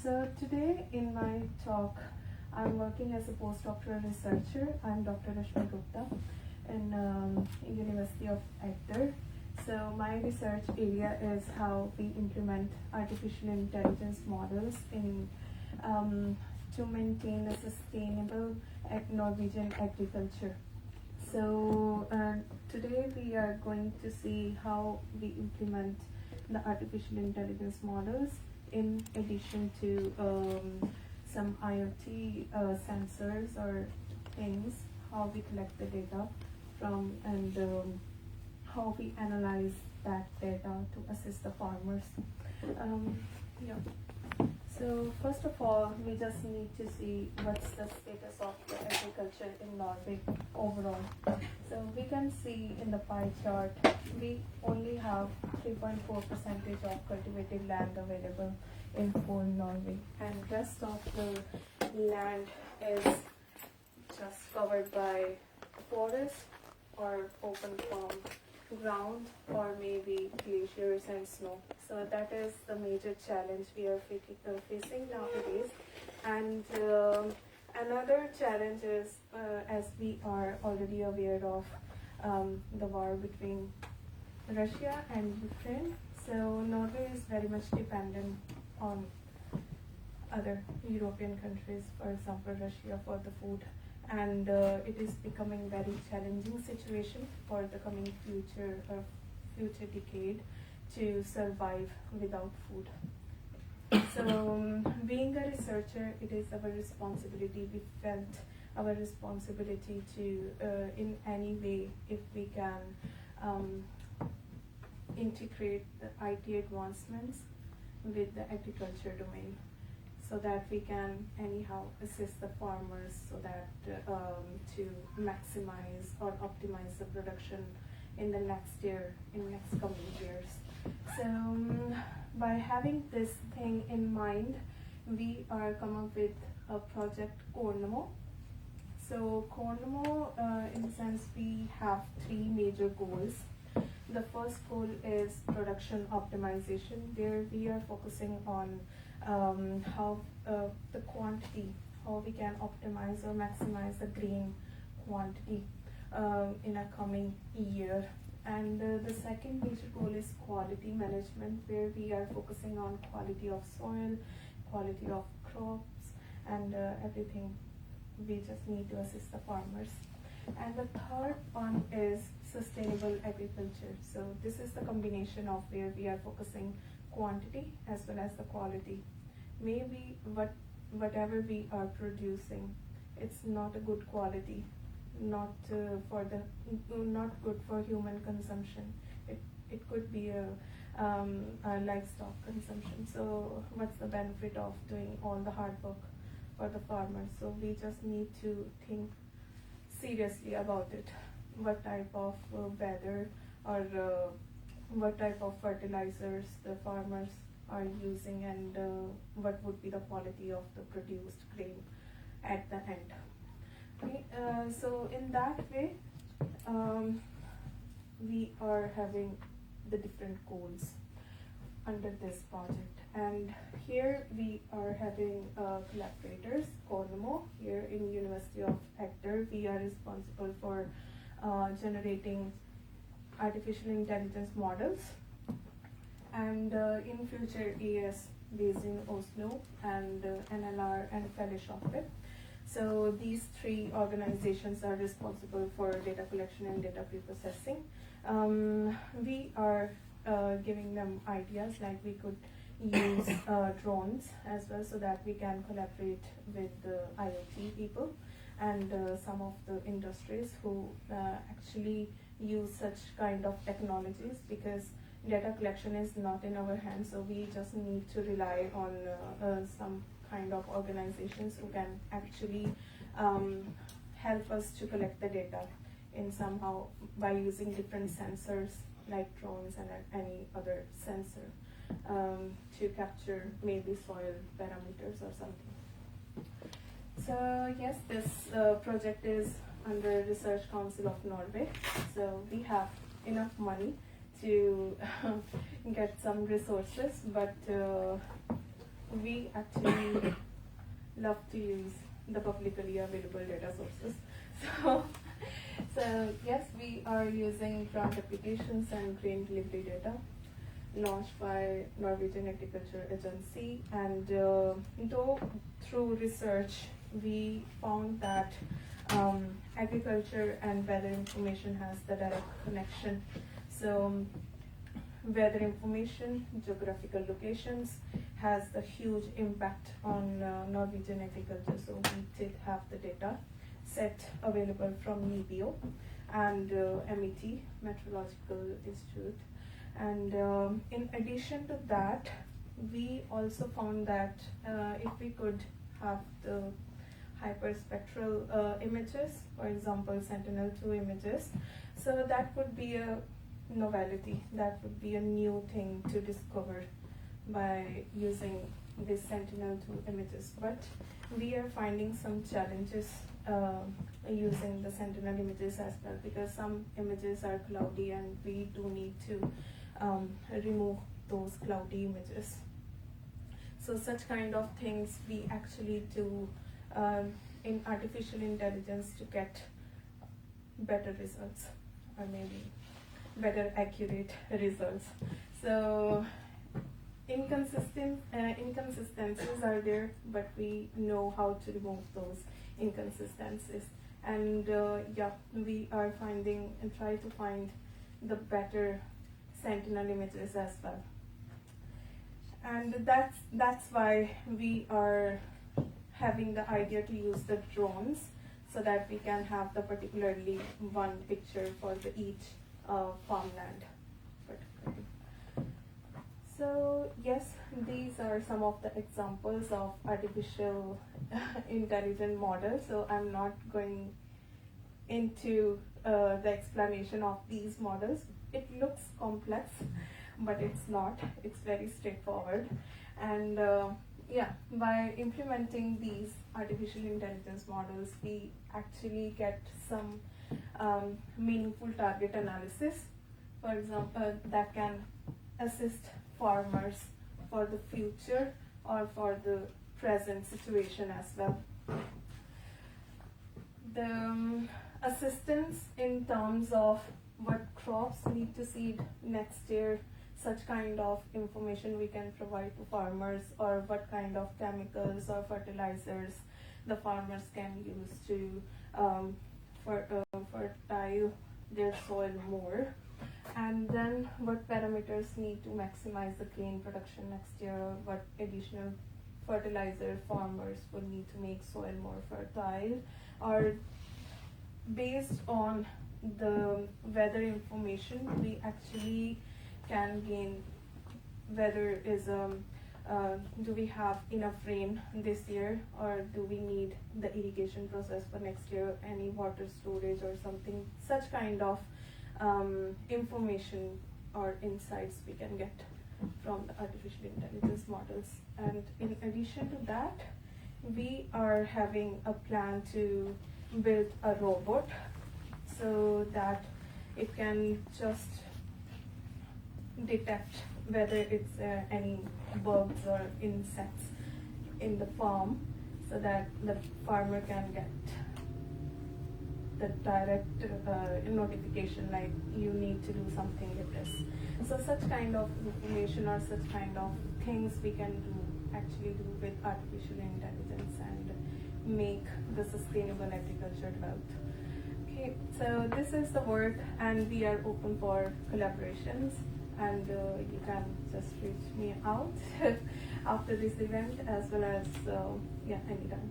So today in my talk, I'm working as a postdoctoral researcher. I'm Dr. Rashmi Gupta in University of Agder. So my research area is how we implement artificial intelligence models in to maintain a sustainable Norwegian agriculture. So today we are going to see how we implement the artificial intelligence models in addition to some IoT sensors or things, how we collect the data from and how we analyze that data to assist the farmers. Yeah. So first of all, we just need to see what's the status of the agriculture in Norway overall. So we can see in the pie chart, we only have 3.4% of cultivated land available in whole Norway, and rest of the land is just covered by forest or open farm ground or maybe glaciers and snow. So that is the major challenge we are facing nowadays. And another challenge is, as we are already aware of, the war between Russia and Ukraine. So Norway is very much dependent on other European countries, for example Russia, for the food, and it is becoming very challenging situation for the coming future decade to survive without food. So being a researcher, it is our responsibility. We felt our responsibility to in any way, if we can integrate the IT advancements with the agriculture domain, so that we can anyhow assist the farmers so that to maximize or optimize the production in the next year, in next coming years. So by having this thing in mind, we are come up with a project Cornamo. So Cornamo, in the sense, we have three major goals. The first goal is production optimization, where we are focusing on how the quantity, how we can optimize or maximize the grain quantity in a coming year. And the second major goal is quality management, where we are focusing on quality of soil, quality of crops, and everything. We just need to assist the farmers. And the third one is sustainable agriculture. So this is the combination of where we are focusing quantity as well as the quality. Maybe whatever we are producing, it's not a good quality, not good for human consumption. It could be a livestock consumption. So what's the benefit of doing all the hard work for the farmers? So we just need to think seriously about it. What type of weather or what type of fertilizers the farmers are using, and what would be the quality of the produced grain at the end. Okay, so in that way, we are having the different goals under this project. And here we are having collaborators, Collaborators, here in University of Agder. We are responsible for generating artificial intelligence models, and in future ES based in Oslo, and NLR and Fellesskapet. So these three organizations are responsible for data collection and data preprocessing. We are giving them ideas, like we could use drones as well, so that we can collaborate with the IoT people and some of the industries who actually use such kind of technologies, because data collection is not in our hands. So we just need to rely on some kind of organizations who can actually help us to collect the data in somehow by using different sensors like drones and any other sensor to capture maybe soil parameters or something. So yes, this project is under Research Council of Norway. So we have enough money to get some resources, but we actually love to use the publicly available data sources. So, so yes, we are using grant applications and grain delivery data launched by Norwegian Agriculture Agency, and though through research we found that agriculture and weather information has the direct connection. So weather information, geographical locations has a huge impact on Norwegian agriculture. So we did have the data set available from NIBIO and MET, Meteorological Institute. And in addition to that, we also found that if we could have the hyperspectral images, for example, Sentinel-2 images, so that would be a novelty, that would be a new thing to discover by using these Sentinel-2 images. But we are finding some challenges using the Sentinel images as well, because some images are cloudy and we do need to remove those cloudy images. So such kind of things we actually do in artificial intelligence to get better results, or maybe better accurate results. So inconsistencies are there, but we know how to remove those inconsistencies. And yeah, we are finding and try to find the better Sentinel images as well. And that's why we are having the idea to use the drones, so that we can have the particularly one picture for the each farmland particularly. So yes, these are some of the examples of artificial intelligent models. So I'm not going into the explanation of these models. It looks complex, but it's not. It's very straightforward. And yeah, by implementing these artificial intelligence models, we actually get some meaningful target analysis, for example, that can assist farmers for the future or for the present situation as well. The assistance in terms of what crops need to seed next year, such kind of information we can provide to farmers, or what kind of chemicals or fertilizers the farmers can use to fertile their soil more. And then what parameters need to maximize the grain production next year, what additional fertilizer farmers would need to make soil more fertile, or based on the weather information, we actually can gain whether is do we have enough rain this year, or do we need the irrigation process for next year, any water storage or something. Such kind of information or insights we can get from the artificial intelligence models. And in addition to that, we are having a plan to build a robot so that it can just detect whether it's any bugs or insects in the farm, so that the farmer can get the direct notification, like you need to do something with this. So such kind of information or such kind of things we can actually do with artificial intelligence and make the sustainable agriculture developed. Okay, so this is the work, and we are open for collaborations, and you can just reach me out after this event, as well as yeah, anytime.